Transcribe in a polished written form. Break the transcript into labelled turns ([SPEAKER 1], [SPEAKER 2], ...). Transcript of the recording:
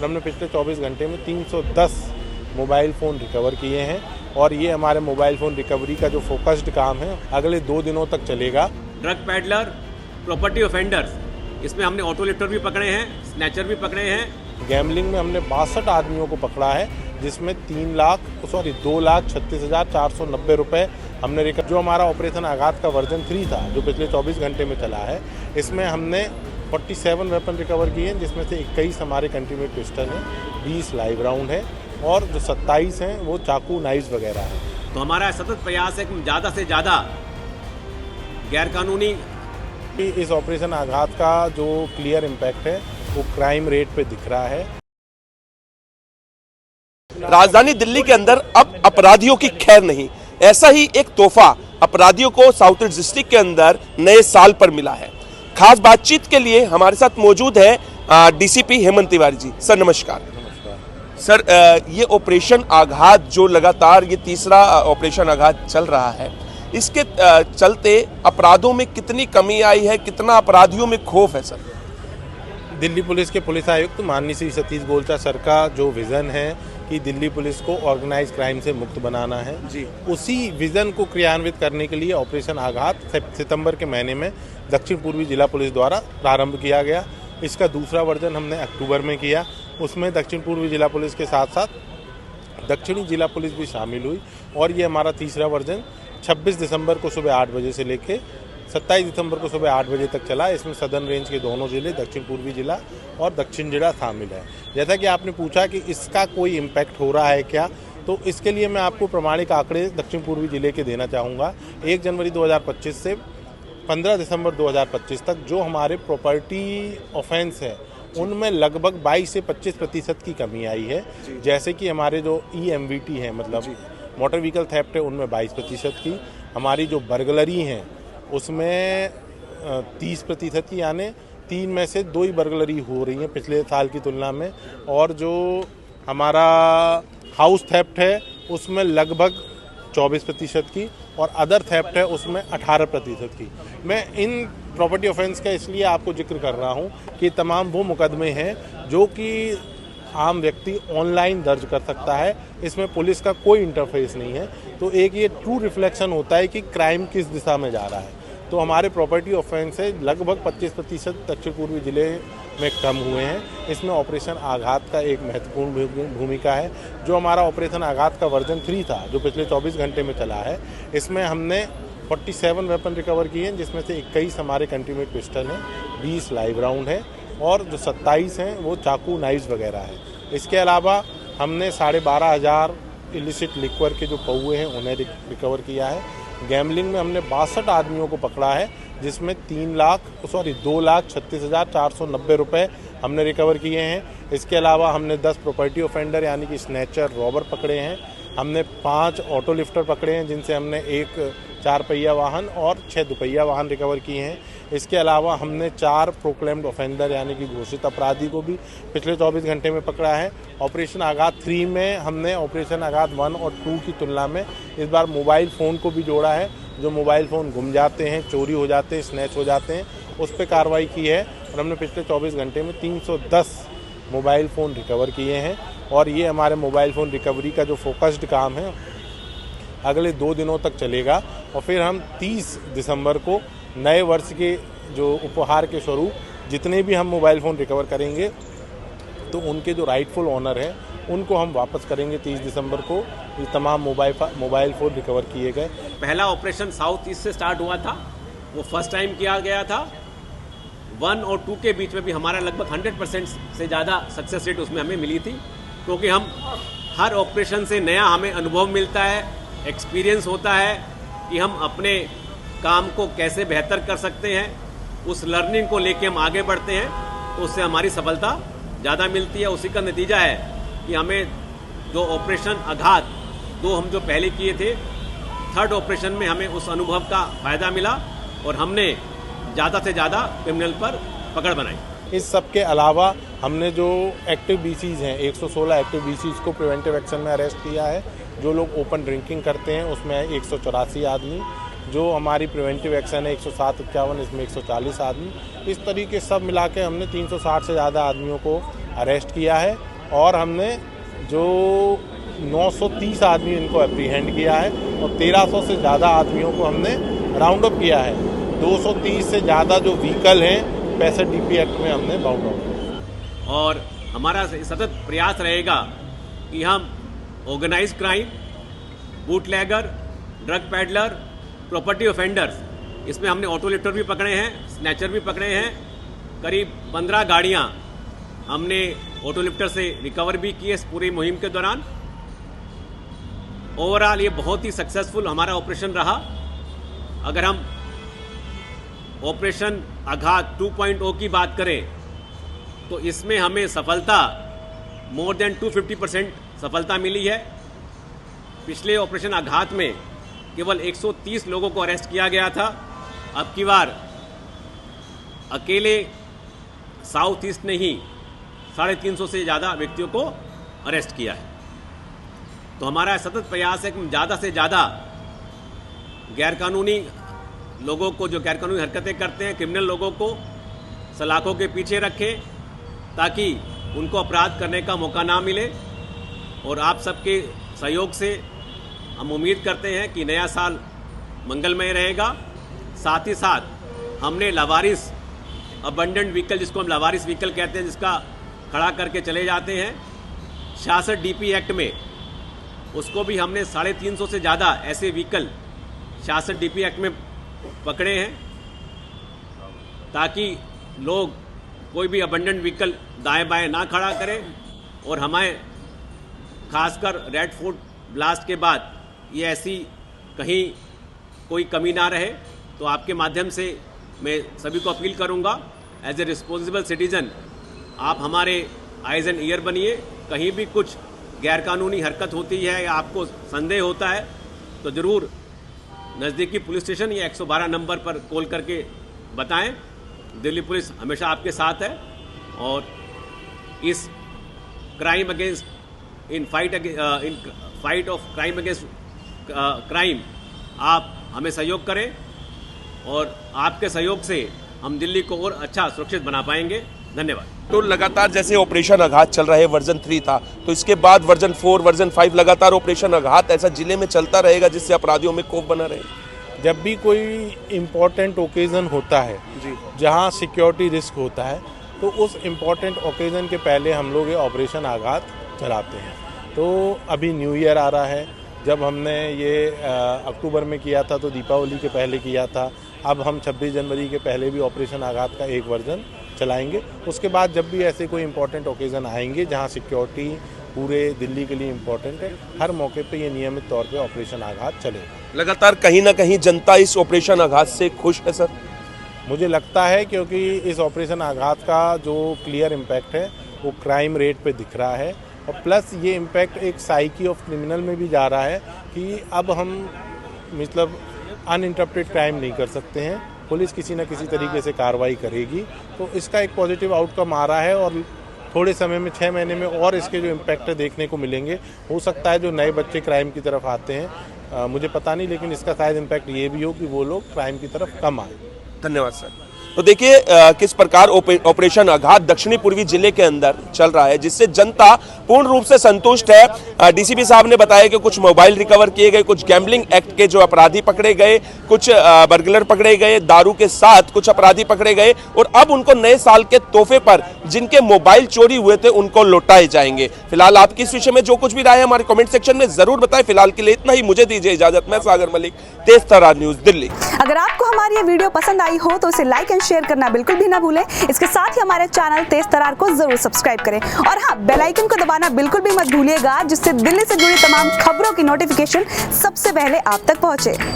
[SPEAKER 1] और हमने पिछले 24 घंटे में 310 मोबाइल फ़ोन रिकवर किए हैं और ये हमारे मोबाइल फ़ोन रिकवरी का जो फोकस्ड काम है अगले 2 दिनों तक चलेगा।
[SPEAKER 2] ड्रग पैडलर, प्रॉपर्टी ऑफेंडर्स, इसमें हमने ऑटो लिफ्टर भी पकड़े हैं, स्नैचर भी पकड़े हैं।
[SPEAKER 1] गैमलिंग में हमने 62 आदमियों को पकड़ा है, जिसमें 2,36,490 रुपये हमने रिकवर। जो हमारा ऑपरेशन आघात का वर्जन 3 था, जो पिछले 24 घंटे में चला है, इसमें हमने 47 वेपन रिकवर किए हैं, जिसमें से 21 हमारे कंटिन्यूड पिस्टल हैं, 20 लाइव राउंड है और जो 27 हैं वो चाकू, नाइफ्स वगैरह हैं।
[SPEAKER 2] तो हमारा सतत प्रयास है कि ज़्यादा से ज़्यादा गैरकानूनी
[SPEAKER 1] इस ऑपरेशन आघात का जो क्लियर इम्पैक्ट है वो क्राइम रेट पे दिख रहा है।
[SPEAKER 3] राजधानी दिल्ली के अंदर अब अपराधियों की खैर नहीं। ऐसा ही एक तोहफा अपराधियों को साउथ ईस्ट डिस्ट्रिक्ट के अंदर नए साल पर मिला है। खास बातचीत के लिए हमारे साथ मौजूद है डीसीपी हेमंत तिवारी जी। सर नमस्कार। सर ये ऑपरेशन आघात जो लगातार ये तीसरा ऑपरेशन आघात चल रहा है, इसके चलते अपराधों में कितनी कमी आई है, कितना अपराधियों में खौफ है? सर
[SPEAKER 1] दिल्ली पुलिस के पुलिस आयुक्त माननीय श्री सतीश गोलचा सर का जो विज़न है कि दिल्ली पुलिस को ऑर्गेनाइज क्राइम से मुक्त बनाना है जी, उसी विज़न को क्रियान्वित करने के लिए ऑपरेशन आघात सितंबर के महीने में दक्षिण पूर्वी जिला पुलिस द्वारा प्रारंभ किया गया। इसका दूसरा वर्जन हमने अक्टूबर में किया। उसमें दक्षिण पूर्वी जिला पुलिस के साथ साथ दक्षिणी जिला पुलिस भी शामिल हुई और ये हमारा तीसरा वर्जन 26 दिसंबर को सुबह 8 बजे से लेके 27 दिसंबर को सुबह 8 बजे तक चला। इसमें सदर्न रेंज के दोनों जिले, दक्षिण पूर्वी जिला और दक्षिण जिला शामिल है। जैसा कि आपने पूछा कि इसका कोई इम्पैक्ट हो रहा है क्या, तो इसके लिए मैं आपको प्रमाणिक आंकड़े दक्षिण पूर्वी जिले के देना चाहूँगा। 1 जनवरी 2025 से 15 दिसंबर 2025 तक जो हमारे प्रॉपर्टी ऑफेंस है उनमें लगभग 22 से 25% की कमी आई है। जैसे कि हमारे जो EMVT है, मतलब मोटर व्हीकल थेफ्ट है, उनमें 22% की, हमारी जो बर्गलरी हैं उसमें 30% की, यानी 3 में से 2 ही बर्गलरी हो रही हैं पिछले साल की तुलना में। और जो हमारा हाउस थेफ्ट है उसमें लगभग 24% की और अदर थेफ्ट है उसमें 18% की। मैं इन प्रॉपर्टी ऑफेंस का इसलिए आपको जिक्र कर रहा हूं कि तमाम वो मुकदमे हैं जो कि आम व्यक्ति ऑनलाइन दर्ज कर सकता है, इसमें पुलिस का कोई इंटरफेस नहीं है। तो एक ये ट्रू रिफ्लेक्शन होता है कि क्राइम किस दिशा में जा रहा है। तो हमारे प्रॉपर्टी ऑफेंस से लगभग 25% दक्षिण पूर्वी जिले में कम हुए हैं। इसमें ऑपरेशन आघात का एक महत्वपूर्ण भूमिका है। जो हमारा ऑपरेशन आघात का वर्जन 3 था, जो पिछले 24 घंटे में चला है, इसमें हमने 47 वेपन रिकवर किए हैं, जिसमें से 21 हमारे कंटिन्यूड पिस्टल हैं, 20 लाइव राउंड है और जो 27 हैं वो चाकू, नाइफ्स वगैरह हैं। इसके अलावा हमने 12,500 इलिसिट लिक्वर के जो पौए हैं उन्हें रिकवर किया है। गैमलिंग में हमने 62 आदमियों को पकड़ा है, जिसमें 2,36,490 रुपये हमने रिकवर किए हैं। इसके अलावा हमने 10 प्रॉपर्टी ऑफेंडर यानी कि स्नैचर, रॉबर पकड़े हैं। हमने 5 ऑटो लिफ्टर पकड़े हैं, जिनसे हमने 1 4 पहिया वाहन और 6 दुपहिया वाहन रिकवर किए हैं। इसके अलावा हमने 4 प्रोक्लेम्ड ऑफेंडर यानी कि घोषित अपराधी को भी पिछले 24 घंटे में पकड़ा है। ऑपरेशन आघात 3 में हमने ऑपरेशन आघात 1 और 2 की तुलना में इस बार मोबाइल फ़ोन को भी जोड़ा है। जो मोबाइल फ़ोन गुम जाते हैं, चोरी हो जाते हैं, स्नैच हो जाते हैं, उस पर कार्रवाई की है और हमने पिछले 24 घंटे में 310 मोबाइल फ़ोन रिकवर किए हैं और ये हमारे मोबाइल फ़ोन रिकवरी का जो फोकस्ड काम है अगले 2 दिनों तक चलेगा। और फिर हम 30 दिसंबर को नए वर्ष के जो उपहार के स्वरूप जितने भी हम मोबाइल फ़ोन रिकवर करेंगे तो उनके जो राइटफुल ऑनर हैं उनको हम वापस करेंगे 30 दिसंबर को। ये तमाम मोबाइल फ़ोन रिकवर किए गए।
[SPEAKER 2] पहला ऑपरेशन साउथ ईस्ट से स्टार्ट हुआ था, वो फर्स्ट टाइम किया गया था। 1 और 2 के बीच में भी हमारा लगभग 100% से ज़्यादा सक्सेस रेट उसमें हमें मिली थी, क्योंकि हम हर ऑपरेशन से नया हमें अनुभव मिलता है, एक्सपीरियंस होता है कि हम अपने काम को कैसे बेहतर कर सकते हैं। उस लर्निंग को लेके हम आगे बढ़ते हैं तो उससे हमारी सफलता ज़्यादा मिलती है। उसी का नतीजा है कि हमें जो ऑपरेशन आघात 2 हम जो पहले किए थे, 3rd ऑपरेशन में हमें उस अनुभव का फ़ायदा मिला और हमने ज़्यादा से ज़्यादा क्रिमिनल पर पकड़ बनाई।
[SPEAKER 1] इस सब के अलावा हमने जो एक्टिव BCs हैं, 116 एक्टिव BCs को प्रिवेंटिव एक्शन में अरेस्ट किया है। जो लोग ओपन ड्रिंकिंग करते हैं उसमें 184 आदमी, जो हमारी प्रिवेंटिव एक्शन है 107-51, इसमें 140 आदमी। इस तरीके सब मिला के हमने 360 से ज़्यादा आदमियों को अरेस्ट किया है और हमने जो 930 आदमी इनको एप्रीहेंड किया है और 1300 से ज़्यादा आदमियों को हमने राउंड अप किया है। 230 से ज़्यादा जो व्हीकल हैं 65 DP एक्ट में हमने बाउंड आउट किया।
[SPEAKER 2] और हमारा सतत प्रयास रहेगा कि हम organise crime, bootlegger, drug peddler, property offenders, इसमें हमने ऑटो लिफ्टर भी पकड़े हैं, स्नैचर भी पकड़े हैं। करीब 15 गाड़ियां हमने ऑटो लिफ्टर से रिकवर भी की इस पूरी मुहिम के दौरान। ओवरऑल ये बहुत ही सक्सेसफुल हमारा ऑपरेशन रहा। अगर हम ऑपरेशन आघात 2.0 की बात करें तो इसमें हमें सफलता मोर देन 250% सफलता मिली है। पिछले ऑपरेशन आघात में केवल 130 लोगों को अरेस्ट किया गया था। अब की बार अकेले साउथ ईस्ट ने ही 350 से ज़्यादा व्यक्तियों को अरेस्ट किया है। तो हमारा सतत प्रयास है कि ज़्यादा से ज़्यादा गैरकानूनी लोगों को, जो गैरकानूनी हरकतें करते हैं, क्रिमिनल लोगों को सलाखों के पीछे रखें ताकि उनको अपराध करने का मौका ना मिले। और आप सबके सहयोग से हम उम्मीद करते हैं कि नया साल मंगलमय रहेगा। साथ ही साथ हमने लावारिस अबंडेंट व्हीकल, जिसको हम लावारिस व्हीकल कहते हैं, जिसका खड़ा करके चले जाते हैं, 66 DP एक्ट में उसको भी हमने 350 से ज़्यादा ऐसे व्हीकल 66 DP एक्ट में पकड़े हैं ताकि लोग कोई भी अबंडेंट व्हीकल दाएं बाएं ना खड़ा करें। और हमें खासकर रेड फोर्ट ब्लास्ट के बाद ये ऐसी कहीं कोई कमी ना रहे। तो आपके माध्यम से मैं सभी को अपील करूंगा, एज ए रिस्पॉन्सिबल सिटीजन आप हमारे आइज़ एंड ईयर बनिए। कहीं भी कुछ गैरकानूनी हरकत होती है या आपको संदेह होता है तो ज़रूर नज़दीकी पुलिस स्टेशन या 112 नंबर पर कॉल करके बताएं। दिल्ली पुलिस हमेशा आपके साथ है। और इस crime against in fight of crime against crime आप हमें सहयोग करें और आपके सहयोग से हम दिल्ली को और अच्छा सुरक्षित बना पाएंगे। धन्यवाद।
[SPEAKER 3] तो लगातार जैसे ऑपरेशन आघात चल रहा है, वर्जन 3 था, तो इसके बाद वर्जन 4, वर्जन 5 लगातार ऑपरेशन आघात ऐसा जिले में चलता रहेगा जिससे अपराधियों में खौफ बना रहे।
[SPEAKER 1] जब भी कोई इम्पोर्टेंट ओकेज़न होता है जहां सिक्योरिटी रिस्क होता है तो उस इम्पोर्टेंट ओकेज़न के पहले हम लोग ये ऑपरेशन आघात चलाते हैं। तो अभी न्यू ईयर आ रहा है, जब हमने ये अक्टूबर में किया था तो दीपावली के पहले किया था। अब हम 26 जनवरी के पहले भी ऑपरेशन आघात का एक वर्जन चलाएंगे। उसके बाद जब भी ऐसे कोई इम्पोर्टेंट ओकेज़न आएंगे जहां सिक्योरिटी पूरे दिल्ली के लिए इम्पोर्टेंट है, हर मौके पे ये नियमित तौर पे ऑपरेशन आघात चलेगा।
[SPEAKER 3] लगातार कहीं ना कहीं जनता इस ऑपरेशन आघात से खुश है सर?
[SPEAKER 1] मुझे लगता है क्योंकि इस ऑपरेशन आघात का जो क्लियर इम्पैक्ट है वो क्राइम रेट पे दिख रहा है और प्लस ये इम्पैक्ट एक साइकी ऑफ क्रिमिनल में भी जा रहा है कि अब हम मतलब अनइंटरप्टेड क्राइम नहीं कर सकते हैं, पुलिस किसी न किसी तरीके से कार्रवाई करेगी। तो इसका एक पॉजिटिव आउटकम आ रहा है और थोड़े समय में 6 महीने में और इसके जो इम्पैक्ट देखने को मिलेंगे। हो सकता है जो नए बच्चे क्राइम की तरफ आते हैं, मुझे पता नहीं, लेकिन इसका शायद इम्पैक्ट ये भी हो कि वो लोग क्राइम की तरफ कम आए।
[SPEAKER 3] धन्यवाद सर। तो देखिए किस प्रकार ऑपरेशन आघात दक्षिणी पूर्वी जिले के अंदर चल रहा है, जिससे जनता पूर्ण रूप से संतुष्ट है। डीसीपी साहब ने बताया कि कुछ मोबाइल रिकवर किए गए, कुछ गैम्बलिंग एक्ट के जो अपराधी पकड़े गए, कुछ बर्गलर पकड़े गए, दारू के साथ कुछ अपराधी पकड़े गए और अब उनको नए साल के तोहफे पर जिनके मोबाइल चोरी हुए थे उनको लौटाए जाएंगे। फिलहाल आपकी इस विषय में जो कुछ भी राय है हमारे कमेंट सेक्शन में जरूर बताएं। फिलहाल के लिए इतना ही, मुझे दीजिए इजाजत। मैं सागर मलिक, तेज तरार न्यूज, दिल्ली।
[SPEAKER 4] अगर आपको हमारी ये वीडियो पसंद आई हो तो इसे लाइक एंड शेयर करना बिल्कुल भी ना भूलें। इसके साथ ही हमारे चैनल तेज तरार को जरूर सब्सक्राइब करें और हाँ, बेल आइकन को दबाना बिल्कुल भी मत भूलिएगा, जिससे दिल्ली से जुड़ी तमाम खबरों की नोटिफिकेशन सबसे पहले आप तक पहुंचे।